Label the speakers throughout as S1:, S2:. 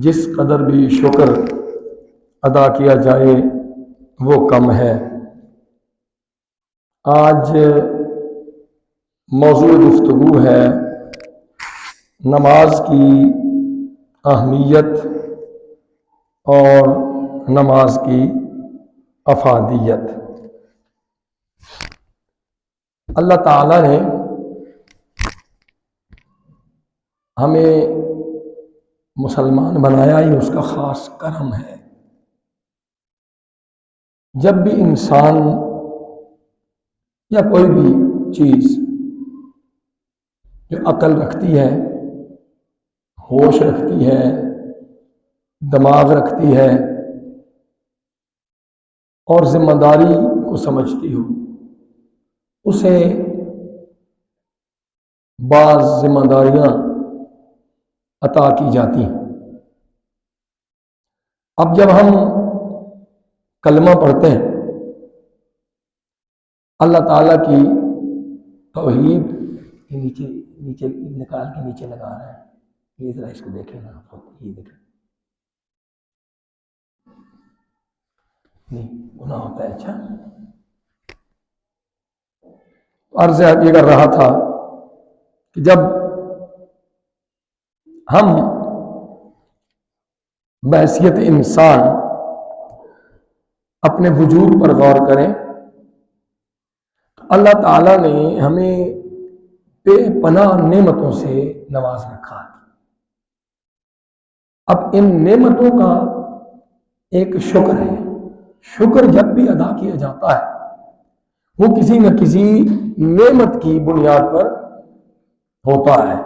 S1: جس قدر بھی شکر ادا کیا جائے وہ کم ہے۔ آج موضوع گفتگو ہے نماز کی اہمیت اور نماز کی افادیت۔ اللہ تعالیٰ نے ہمیں مسلمان بنایا، یہ اس کا خاص کرم ہے۔ جب بھی انسان یا کوئی بھی چیز جو عقل رکھتی ہے، ہوش رکھتی ہے، دماغ رکھتی ہے اور ذمہ داری کو سمجھتی ہو، اسے بعض ذمہ داریاں عطا کی جاتی ہیں۔ اب جب ہم کلمہ پڑھتے ہیں، اللہ تعالیٰ کی توحید نیچے نکال کے نیچے لگا رہا ہے، یہ ذرا اس کو دیکھیں نا، یہ دیکھیں، نہیں گناہ ہوتا ہے۔ اچھا، عرض یہ کر رہا تھا کہ جب ہم بحیثیت انسان اپنے وجود پر غور کریں، اللہ تعالیٰ نے ہمیں بے پناہ نعمتوں سے نواز رکھا ہے۔ اب ان نعمتوں کا ایک شکر ہے۔ شکر جب بھی ادا کیا جاتا ہے وہ کسی نہ کسی نعمت کی بنیاد پر ہوتا ہے۔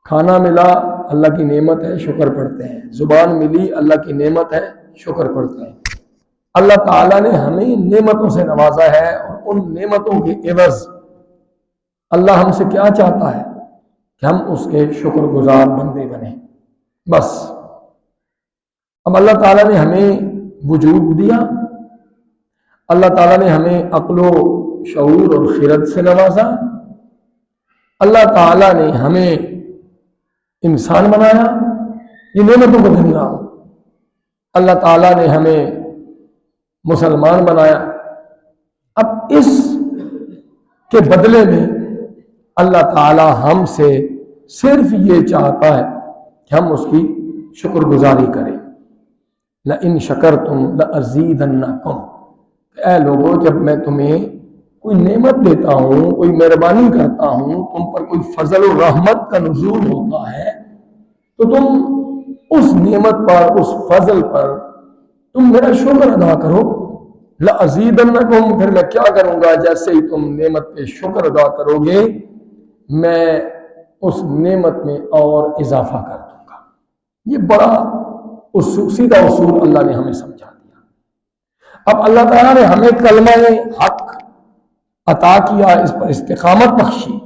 S1: کھانا ملا، اللہ کی نعمت ہے، شکر پڑھتے ہیں۔ زبان ملی، اللہ کی نعمت ہے، شکر پڑھتے ہیں۔ اللہ تعالیٰ نے ہمیں نعمتوں سے نوازا ہے، اور ان نعمتوں کے عوض اللہ ہم سے کیا چاہتا ہے کہ ہم اس کے شکر گزار بندے بنیں، بس۔ اب اللہ تعالیٰ نے ہمیں وجود دیا، اللہ تعالیٰ نے ہمیں عقل و شعور اور خرد سے نوازا، اللہ تعالیٰ نے ہمیں انسان بنایا، یہ نعمتوں کو گننا۔ اللہ تعالیٰ نے ہمیں مسلمان بنایا۔ اب اس کے بدلے میں اللہ تعالیٰ ہم سے صرف یہ چاہتا ہے کہ ہم اس کی شکر گزاری کریں۔ لَإِن شَكَرْتُمْ لَأَزِيدَنَّكُمْ، اے لوگو، جب میں تمہیں کوئی نعمت دیتا ہوں، کوئی مہربانی کرتا ہوں، تم پر کوئی فضل و رحمت کا نزول ہوتا ہے، تو تم اس نعمت پر، اس فضل پر تم میرا شکر ادا کرو۔ لَأَزِيدَنَّكُمْ، پھر میں کیا کروں گا؟ جیسے ہی تم نعمت پہ شکر ادا کرو گے، میں اس نعمت میں اور اضافہ کر دوں گا۔ یہ بڑا سیدھا اصول اللہ نے ہمیں سمجھا دیا۔ اب اللہ تعالیٰ نے ہمیں کلمہ حق عطا کیا، اس پر استقامت بخشی،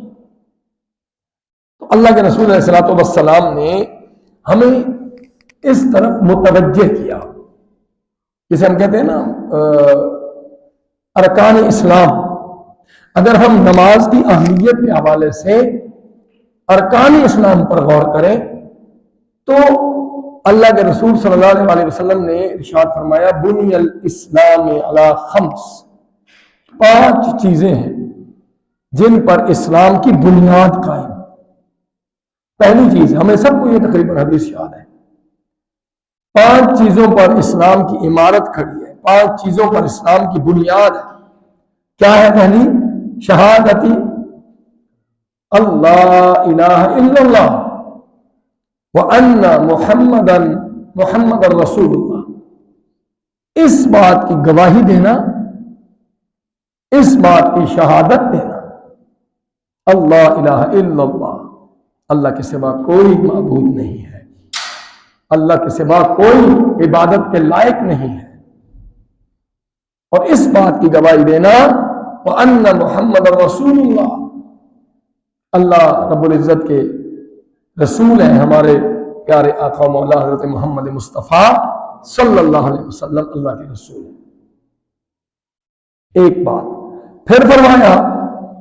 S1: تو اللہ کے رسول علیہ الصلوۃ والسلام نے ہمیں اس طرف متوجہ کیا، جسے ہم کہتے ہیں نا ارکان اسلام۔ اگر ہم نماز کی اہمیت کے حوالے سے ارکان اسلام پر غور کریں تو اللہ کے رسول صلی اللہ علیہ وسلم نے ارشاد فرمایا، بنی الاسلام علی خمس، 5 چیزیں ہیں جن پر اسلام کی بنیاد قائم۔ پہلی چیز، ہمیں سب کو یہ تقریباً حدیث یاد ہے، 5 چیزوں پر اسلام کی عمارت کھڑی ہے، 5 چیزوں پر اسلام کی بنیاد ہے۔ کیا ہے؟ پہلی، شہادتی اللہ الہ الا اللہ وَأَنَّ محمد رسول اللہ، اس بات کی گواہی دینا، اس بات کی شہادت دینا، اللہ الہ الا اللہ، اللہ کے سوا کوئی معبود نہیں ہے، اللہ کے سوا کوئی عبادت کے لائق نہیں ہے، اور اس بات کی گواہی دینا وَأَنَّ محمد رسول اللہ، اللہ رب العزت کے رسول ہیں، ہمارے پیارے آقا مولا حضرت محمد مصطفیٰ صلی اللہ علیہ وسلم اللہ کے رسول ہیں۔ ایک بات پھر فرمایا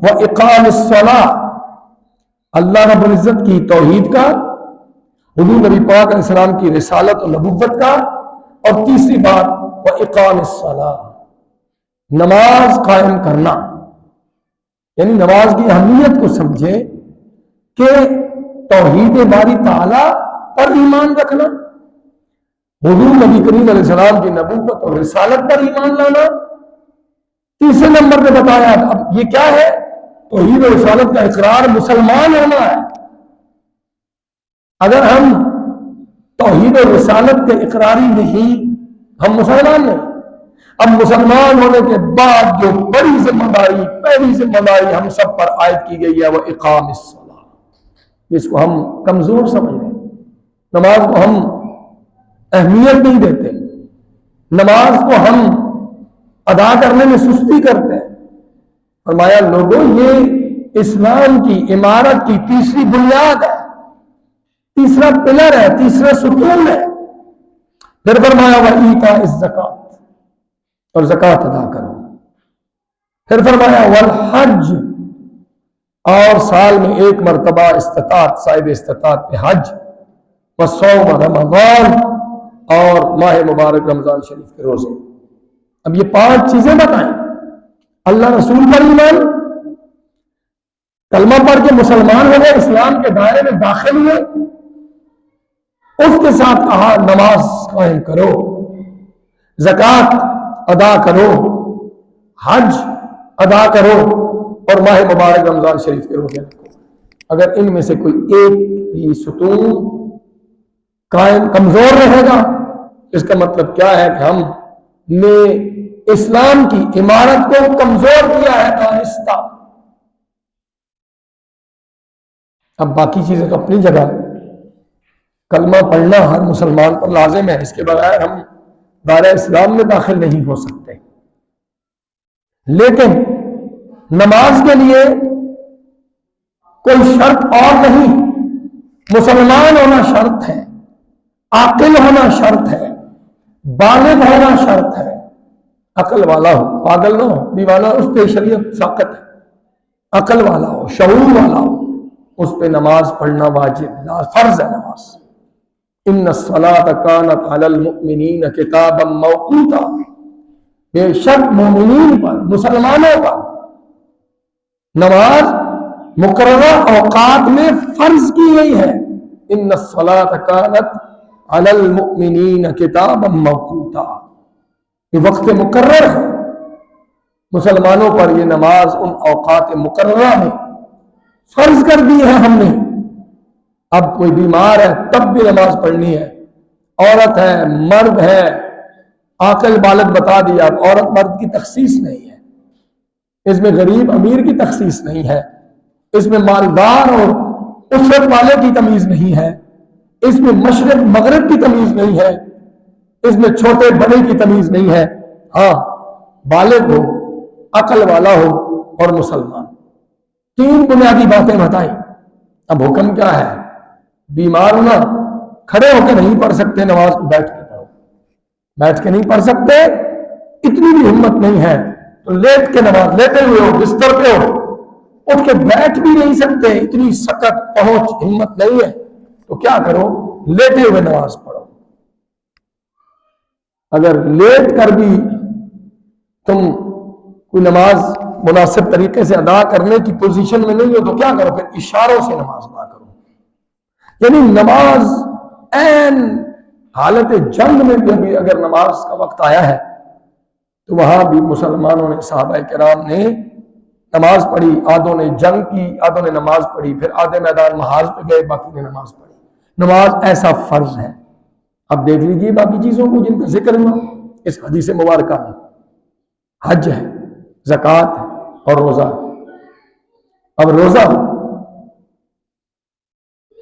S1: وَإِقَامِ الصَّلَاةِ، اللہ رب العزت کی توحید کا حضور نبی پاک علیہ السلام کی رسالت و نبوت کا، اور تیسری بات وَإِقَامِ الصَّلَاةِ، نماز قائم کرنا، یعنی نماز کی اہمیت کو سمجھے کہ توحید باری تعالی پر ایمان رکھنا، حضور نبی کریم علیہ السلام کی نبوت اور رسالت پر ایمان لانا، تیسرے نمبر پہ بتایا اب یہ کیا ہے، توحید و رسالت کا اقرار مسلمان ہونا ہے۔ اگر ہم توحید و رسالت کے اقراری نہیں، ہم مسلمان نہیں۔ اب مسلمان ہونے کے بعد جو بڑی ذمہ داری، پہلی ذمہ داری ہم سب پر عائد کی گئی ہے وہ اقام الصلاۃ، جس کو ہم کمزور سمجھ رہے ہیں، نماز کو ہم اہمیت نہیں دیتے، نماز کو ہم ادا کرنے میں سستی کرتے ہیں۔ فرمایا لوگوں یہ اسلام کی عمارت کی تیسری بنیاد ہے، تیسرا پلر ہے، تیسرا ستون ہے۔ پھر فرمایا وَإِيتَاءِ الزَّكَاةِ، اور زکوٰۃ ادا کرو۔ پھر فرمایا والحج، اور سال میں ایک مرتبہ استطاعت، صاحب استطاعت پہ حج، وصوم رمضان، اور ماہ مبارک رمضان شریف کے روزے۔ اب یہ 5 چیزیں بتائیں، اللہ رسول پر ایمان، کلمہ پڑھ کے مسلمان ہو گئے، اسلام کے دائرے میں داخل ہوئے، اس کے ساتھ کہا نماز قائم کرو، زکوٰۃ ادا کرو، حج ادا کرو، اور ماہ مبارک رمضان شریف کے روزے رکھو۔ اگر ان میں سے کوئی ایک بھی ستون قائم کمزور رہے گا، اس کا مطلب کیا ہے کہ ہم نے اسلام کی عمارت کو کمزور کیا ہے، آہستہ۔ اب باقی چیزیں تو اپنی جگہ، کلمہ پڑھنا ہر مسلمان پر لازم ہے، اس کے بغیر ہم دائرہ اسلام میں داخل نہیں ہو سکتے، لیکن نماز کے لیے کوئی شرط اور نہیں، مسلمان ہونا شرط ہے، عاقل ہونا شرط ہے، بالغ ہونا شرط ہے، عقل والا ہو، پاگل نہ ہو، دیوانہ، اس پہ شریعت ساقط ہے، عقل والا ہو، شعور والا ہو، اس پہ نماز پڑھنا واجب، فرض ہے نماز۔ ان الصلاۃ کانت علی المؤمنین کتابا موقوتا، بے شک مومنین پر، مسلمانوں پر نماز مقررہ اوقات میں فرض کی گئی ہے۔ ان الصلاۃ کانت علی المؤمنین کتابا موقوتا، یہ وقت مقرر ہے، مسلمانوں پر یہ نماز ان اوقات مقررہ میں فرض کر دی ہے ہم نے۔ اب کوئی بیمار ہے تب بھی نماز پڑھنی ہے، عورت ہے، مرد ہے، عاقل بالغ بتا دیا، اب عورت مرد کی تخصیص نہیں ہے، اس میں غریب امیر کی تخصیص نہیں ہے، اس میں مالدار اور اسرت والے کی تمیز نہیں ہے، اس میں مشرق مغرب کی تمیز نہیں ہے، اس میں چھوٹے بڑے کی تمیز نہیں ہے۔ ہاں بالغ ہو، عقل والا ہو اور مسلمان، 3 بنیادی باتیں بتائیں۔ اب حکم کیا ہے؟ بیمار ہونا، کھڑے ہو کے نہیں پڑھ سکتے نماز، بیٹھ کے پڑھو، بیٹھ کے نہیں پڑھ سکتے، اتنی بھی ہمت نہیں ہے تو لیٹ کے نماز، لیٹے ہوئے ہو، بستر پہ ہو، اٹھ کے بیٹھ بھی نہیں سکتے، اتنی سکت پہنچ ہمت نہیں ہے تو کیا کرو؟ لیٹے ہوئے نماز پڑھو۔ اگر لیٹ کر بھی تم کوئی نماز مناسب طریقے سے ادا کرنے کی پوزیشن میں نہیں ہو تو کیا کرو؟ پھر اشاروں سے نماز ادا کرو، یعنی نماز عین حالت جنگ میں بھی ابھی اگر نماز کا وقت آیا ہے تو وہاں بھی مسلمانوں نے، صحابہ کرام نے نماز پڑھی، آدھوں نے جنگ کی، آدھوں نے نماز پڑھی، پھر آدھے میدان محاذ پہ گئے، باقی نے نماز پڑھی۔ نماز ایسا فرض ہے۔ اب دیکھ لیجئے باقی چیزوں کو جن کا ذکر ہوا اس حدیث مبارکہ میں، حج ہے، زکوٰۃ ہے اور روزہ۔ اب روزہ،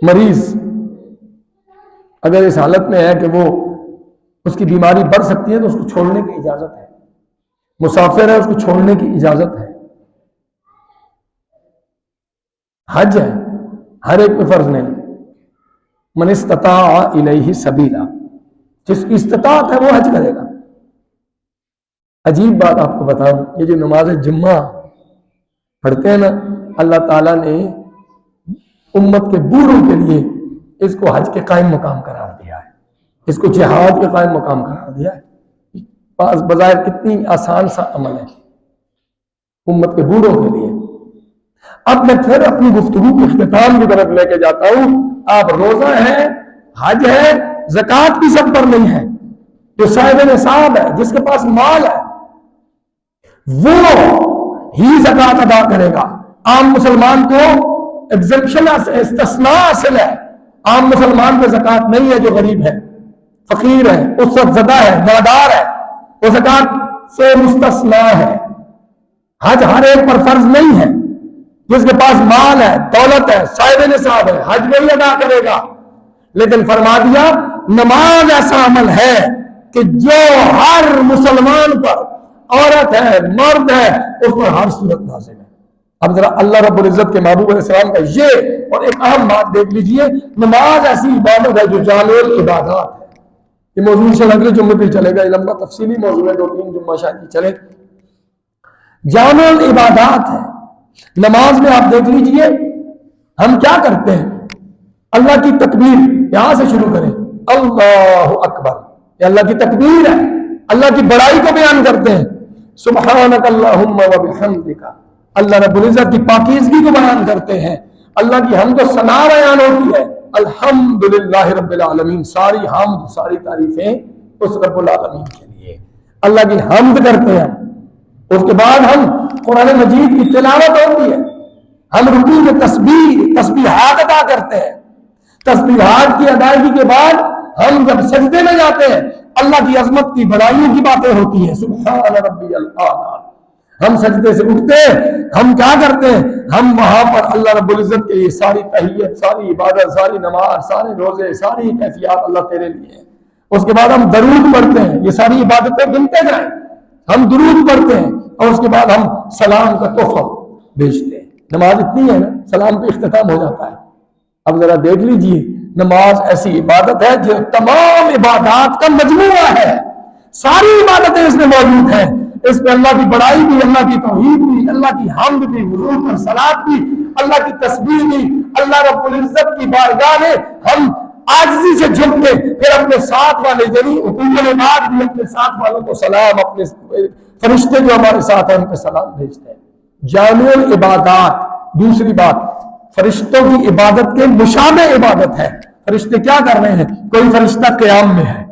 S1: مریض اگر اس حالت میں ہے کہ وہ اس کی بیماری بڑھ سکتی ہے تو اس کو چھوڑنے کی اجازت ہے، مسافر ہے اس کو چھوڑنے کی اجازت ہے۔ حج ہے، ہر ایک پہ فرض نہیں، من استطاع الیہ سبیلا، جس کی استطاعت ہے وہ حج کرے گا۔ عجیب بات آپ کو بتاؤں، یہ جو نماز جمعہ پڑھتے ہیں نا، اللہ تعالیٰ نے امت کے بوڑھوں کے لیے اس کو حج کے قائم مقام قرار دیا ہے، اس کو جہاد کے قائم مقام قرار دیا ہے۔ بظاہر کتنی آسان سا عمل ہے امت کے بوڑھوں کے لیے۔ اب میں پھر اپنی گفتگو کے اختتام کی طرف لے کے جاتا ہوں۔ آپ روزہ ہے، حج ہے، زکوٰۃ بھی سب پر نہیں ہے۔ جو صاحب نصاب ہے، جس کے پاس مال ہے، وہ ہی زکوٰۃ ادا کرے گا۔ عام مسلمان کو ایگزمپشن استثناء حاصل ہے۔ عام مسلمان کو زکوٰۃ نہیں ہے، جو غریب ہے، فقیر ہے، اس وقت زدہ ہے، نادار ہے، وہ زکوٰۃ سے مستثنیٰ ہے۔ حج ہر ایک پر فرض نہیں ہے۔ جس کے پاس مال ہے، دولت ہے، صاحب نصاب ہے، حج وہی ادا کرے گا۔ لیکن فرما دیا نماز ایسا عمل ہے کہ جو ہر مسلمان پر، عورت ہے، مرد ہے، اس پر ہر صورت لازم ہے۔ اب ذرا اللہ رب العزت کے محبوب علیہ السلام کا یہ اور ایک اہم بات دیکھ لیجئے، نماز ایسی عبادت ہے جو جامع العبادات ہے۔ یہ موضوع انشاءاللہ اگلے جمعے پہ چلے گا، یہ لمبا تفصیلی موضوع ہے، 2-3 جمعہ شاید چلے۔ جامع العبادات ہے نماز میں۔ آپ دیکھ لیجئے ہم کیا کرتے ہیں، اللہ کی تکبیر یہاں سے شروع کریں، اللہ اکبر، یہ اللہ کی تکبیر ہے، اللہ کی بڑائی کو بیان کرتے ہیں، سبحانک اللہم و بحمدک، اللہ رب العزت کی پاکیزگی کو بیان کرتے ہیں، اللہ کی حمد و ثنا بیان ہوتی ہے، الحمدللہ رب العالمین، ساری حمد ساری تعریفیں اس رب العالمین کے لیے، اللہ کی حمد کرتے ہیں۔ اس کے بعد ہم قرآن مجید کی تلاوت ہوتی ہے، ہم رکوع میں تسبیحات ادا کرتے ہیں، تسبیحات کی ادائیگی کے بعد ہم جب سجدے میں جاتے ہیں اللہ کی عظمت کی بڑائیوں کی باتیں ہوتی ہیں، سبحان ربی الاعلی۔ ہم سجدے سے اٹھتے ہیں، ہم کیا کرتے ہیں، ہم وہاں پر اللہ رب العزت کے لیے ساری تحیت، ساری عبادت، ساری نماز، سارے روزے، ساری کیفیات اللہ تیرے لیے ہیں۔ اس کے بعد ہم درود پڑھتے ہیں، یہ ساری عبادتیں گنتے جائیں، ہم درود پڑھتے ہیں، اور اس کے بعد ہم سلام کا تحفہ بھیجتے ہیں۔ نماز اتنی ہے نا، سلام پہ اختتام ہو جاتا ہے۔ اب ذرا دیکھ لیجئے نماز ایسی عبادت ہے جو تمام عبادات کا مجموعہ ہے، ساری عبادتیں اس میں موجود ہیں۔ اس میں اللہ کی بڑائی بھی، اللہ کی توحید بھی، اللہ کی حمد بھی، حضور پر صلات بھی، اللہ کی تسبیح بھی، اللہ رب العزت کی بارگاہ میں ہم عاجزی سے جھک کے پھر اپنے ساتھ والے یعنی حقوق العباد بھی اپنے ساتھ والوں کو سلام، اپنے فرشتے جو ہمارے ساتھ ہیں ان پہ سلام بھیجتے ہیں۔ جامع العبادات۔ دوسری بات، فرشتوں کی عبادت کے مشابہ عبادت ہے۔ فرشتے کیا کر رہے ہیں؟ کوئی فرشتہ قیام میں ہے،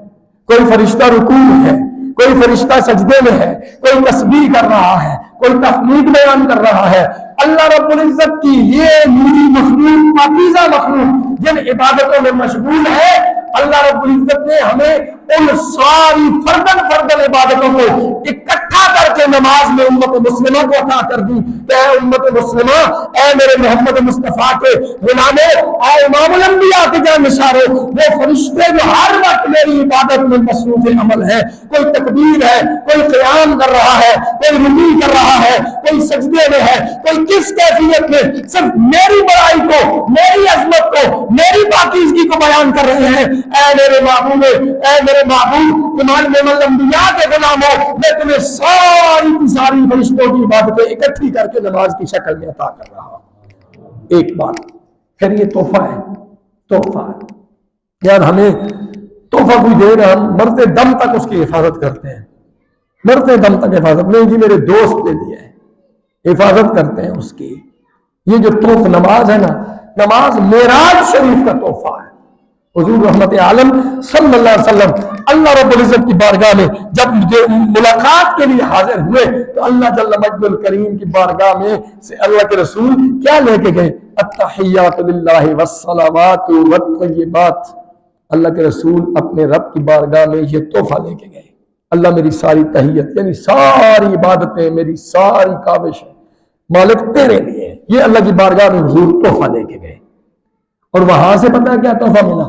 S1: کوئی فرشتہ رکوع میں ہے، کوئی فرشتہ سجدے میں ہے، کوئی تسبیح کر رہا ہے، کوئی تحمید بیان کر رہا ہے۔ اللہ رب العزت کی یہ نوری مخلوق، پاکیزہ مخلوق جن عبادتوں میں مشغول ہے، اللہ رب العزت نے ہمیں ان ساری فردن عبادتوں کو اکٹھا کر کے نماز میں امت مسلمہ کو عطا کر دی کہ اے امت مسلمہ، اے میرے محمد مصطفیٰ کے غلاموں، اے امام الانبیاء کے جانشارو، وہ فرشتے جو ہر وقت میری عبادت میں مصروف عمل ہے، کوئی تکبیر ہے، کوئی قیام کر رہا ہے، کوئی رکوع کر رہا ہے، کوئی سجدے میں ہے، کوئی کس کیفیت میں، صرف میری بڑائی کو، میری عظمت کو، میری پاکیزگی کو بیان کر رہے ہیں۔ اے میرے محبوب، اے میرے محبوب، امام الانبیاء کے غلاموں، میں تمہیں ساری کی ساری فرشتوں کی عبادتیں اکٹھی کر کے نماز کی شکل میں عطا کر رہا ہوں۔ ایک بات، پھر یہ تحفہ ہے، تحفہ ہے یار، ہمیں تحفہ کوئی دے رہا، ہم مرتے دم تک اس کی حفاظت کرتے ہیں، مرتے دم تک حفاظت نہیں، جی میرے دوست نے دیا ہے، حفاظت کرتے ہیں اس کی۔ یہ جو تحفہ نماز ہے نا، نماز معراج شریف کا تحفہ ہے۔ حضور رحمت عالم صلی اللہ علیہ وسلم اللہ رب العزت کی بارگاہ میں جب ملاقات کے لیے حاضر ہوئے تو اللہ جل مجد الکریم کی بارگاہ میں سے اللہ کے رسول کیا لے کے گئے؟ التحیات للہ والصلوات والطیبات۔ اللہ کے رسول اپنے رب کی بارگاہ میں یہ تحفہ لے کے گئے، اللہ میری ساری تحیت یعنی ساری عبادتیں، میری ساری کاوشیں مالک تیرے لیے، یہ اللہ کی بارگاہ میں حضور تحفہ لے کے گئے۔ اور وہاں سے پتہ کیا تحفہ ملا؟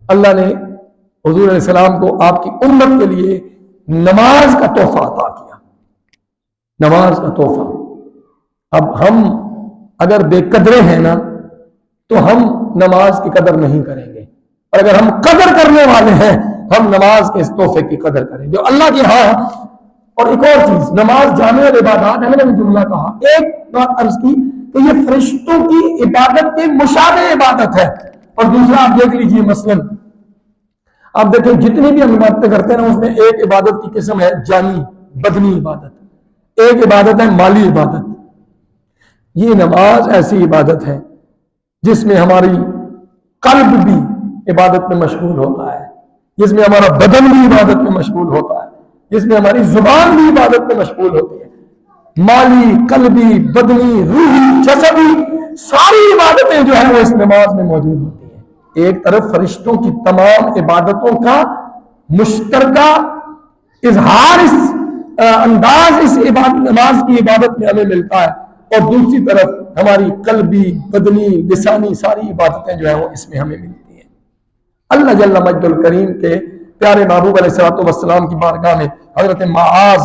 S1: اللہ نے حضور علیہ السلام کو آپ کی امت کے لیے نماز کا تحفہ عطا کیا، نماز کا تحفہ۔ اب ہم اگر بے قدرے ہیں نا تو ہم نماز کی قدر نہیں کریں گے، اور اگر ہم قدر کرنے والے ہیں ہم نماز کے اس تحفے کی قدر کریں گے اللہ کی۔ ہاں، اور ایک اور چیز، نماز جامع العبادات ہے، میں نے جملہ کہا، ایک بات عرض کی کہ یہ فرشتوں کی عبادت کے مشابہ عبادت ہے۔ اور دوسرا آپ دیکھ لیجئے مثلاً آپ دیکھیں جتنی بھی ہم عبادتیں کرتے ہیں نا اس میں ایک عبادت کی قسم ہے جانی بدنی عبادت، ایک عبادت ہے مالی عبادت۔ یہ نماز ایسی عبادت ہے جس میں ہماری قلب بھی عبادت میں مشغول ہوتا ہے، جس میں ہمارا بدن بھی عبادت میں مشغول ہوتا ہے، جس میں ہماری زبان بھی عبادت میں مشغول ہوتی ہے۔ مالی، قلبی، بدنی، روحی، جسدی ساری عبادتیں جو ہیں وہ اس نماز میں موجود ہوتی ہیں۔ ایک طرف فرشتوں کی تمام عبادتوں کا مشترکہ اظہار اس انداز اس نماز کی عبادت میں ہمیں ملتا ہے، اور دوسری طرف ہماری قلبی، بدنی، لسانی ساری عبادتیں جو ہیں وہ اس میں ہمیں ملتی ہیں۔ اللہ جل مجد الکریم کے پیارے محبوب علیہ الصلوۃ والسلام کی بارگاہ میں حضرت معاذ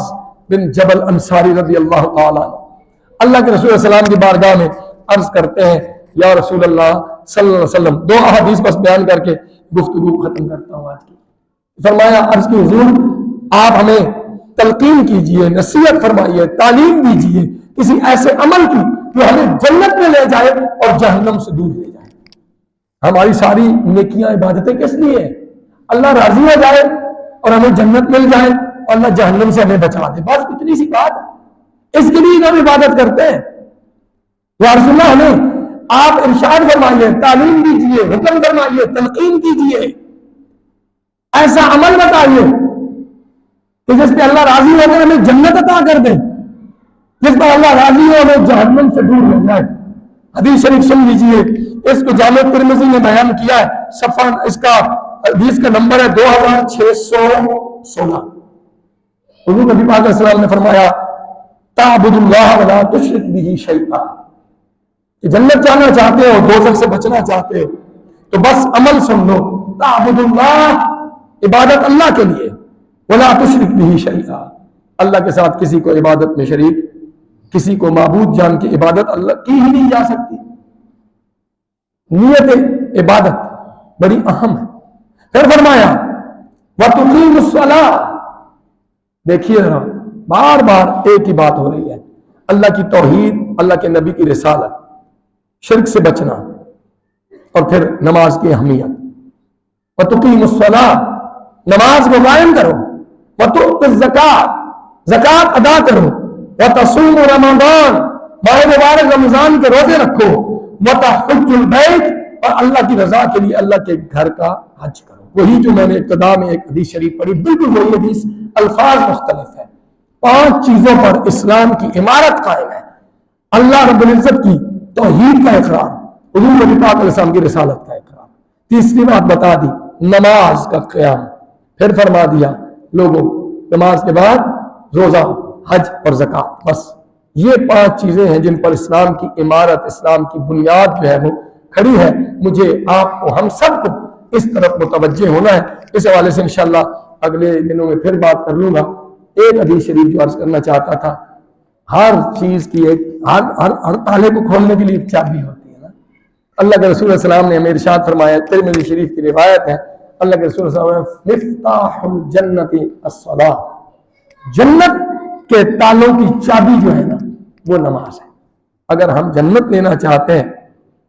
S1: بن جبل انصاری رضی اللہ تعالیٰ اللہ کے رسول صلی اللہ علیہ وسلم کی بارگاہ میں عرض کرتے ہیں یا رسول اللہ صلی اللہ علیہ وسلم، دو احادیث بس بیان کر کے گفتگو ختم کرتا ہوں آج کی۔ فرمایا عرض کی حضور آپ ہمیں تلقین کیجئے، نصیحت فرمائیے، تعلیم دیجئے کسی ایسے عمل کی جو ہمیں جنت میں لے جائے اور جہنم سے دور لے جائے۔ ہماری ساری نیکیاں عبادتیں کس لیے ہیں؟ اللہ راضی ہو جائے اور ہمیں جنت مل جائے اور اللہ جہنم سے ہمیں بچا دے، بس اتنی سی بات ہے، اس کے لیے ہم عبادت کرتے ہیں۔ یا رسول اللہ ہمیں آپ ارشاد فرمائیے، تعلیم دیجئے، حکم فرمائیے، تلقین کیجئے، ایسا عمل بتائیے کہ جس پہ اللہ راضی ہو کر ہمیں جنت عطا کر دے، جس پر اللہ راضی ہو ہمیں جہنم سے دور لے جائے۔ حدیث شریف سن لیجئے، اس کو جامع ترمذی نے بیان کیا ہے، صفحہ اس کا حدیث کا نمبر ہے 2616۔ حضور نبی پاک علیہ السلام نے فرمایا تعبد اللہ ولا تشرک به شیئا، کہ جنت جانا چاہتے ہو، دوزخ سے بچنا چاہتے ہو تو بس عمل سن لو، تعبد اللہ، عبادت اللہ کے لیے، ولا تشرک به شیئا، اللہ کے ساتھ کسی کو عبادت میں شریک، کسی کو معبود جان کے عبادت اللہ کی ہی نہیں جا سکتی۔ نیت عبادت بڑی اہم ہے۔ پھر فرمایا وَتُقِيمُ الصَّلَاةَ، دیکھیے ذرا بار بار ایک ہی بات ہو رہی ہے، اللہ کی توحید، اللہ کے نبی کی رسالت، شرک سے بچنا، اور پھر نماز کی اہمیت۔ وَتُقِيمُ الصَّلَاةَ، نماز کو قائم کرو، وَتُؤْتُ الزَّكَاةَ، زکوٰۃ ادا کرو، وَتَصُومُ رمضان، ماہ مبارک رمضان کے روزے رکھو، وَتَحُجُّ الْبَيْتَ، اور اللہ کی رضا کے لیے اللہ کے گھر کا حج کرو۔ وہی جو میں نے ابتدا میں ایک حدیث شریف پڑھی، بالکل وہی حدیث، الفاظ مختلف ہے۔ 5 چیزوں پر اسلام کی عمارت قائم ہے، اللہ رب العزت کی توحید کا اقرار، حضور نبی پاک علیہ السلام کی رسالت کا اقرار، تیسری بات بتا دی نماز کا قیام، پھر فرما دیا لوگوں نماز کے بعد روزہ، حج اور زکوٰۃ، بس یہ 5 چیزیں ہیں جن پر اسلام کی عمارت، اسلام کی بنیاد جو ہے وہ کھڑی ہے۔ مجھے آپ کو، ہم سب کو اس طرف متوجہ ہونا ہے۔ اس حوالے سے انشاءاللہ اگلے دنوں میں پھر بات کر لوں گا۔ ایک حدیث شریف جو عرض کرنا چاہتا تھا، ہر چیز کی ایک ہر تالے کو کھولنے کے لیے ایک چابی ہوتی ہے نا۔ اللہ کے رسول صلی اللہ علیہ وسلم نے ہمیں ارشاد فرمایا، ترمذی شریف کی روایت ہے، اللہ کے رسول صلی اللہ علیہ وسلم نے مفتاح الجنت الصلاۃ، جنت کے تالوں کی چابی جو ہے نا وہ نماز ہے۔ اگر ہم جنت لینا چاہتے ہیں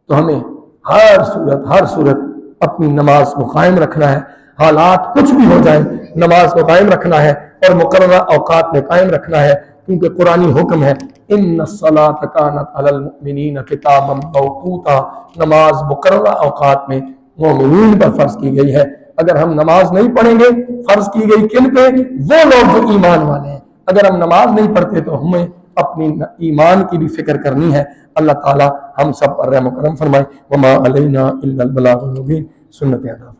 S1: تو ہمیں ہر صورت اپنی نماز کو قائم رکھنا ہے، حالات کچھ بھی ہو جائیں نماز کو قائم رکھنا ہے، اور مقررہ اوقات میں قائم رکھنا ہے، کیونکہ قرآنی حکم ہے ان الصلاۃ کانت علی المؤمنین کتابا موقوتا، نماز مقررہ اوقات میں مومنین پر فرض کی گئی ہے۔ اگر ہم نماز نہیں پڑھیں گے، فرض کی گئی کن پہ؟ وہ لوگ جو ایمان والے ہیں۔ اگر ہم نماز نہیں پڑھتے تو ہمیں اپنی ایمان کی بھی فکر کرنی ہے۔ اللہ تعالی ہم سب پر رحم و کرم فرمائے۔ وما علینا الا البلاغ المبین۔ سنت ادا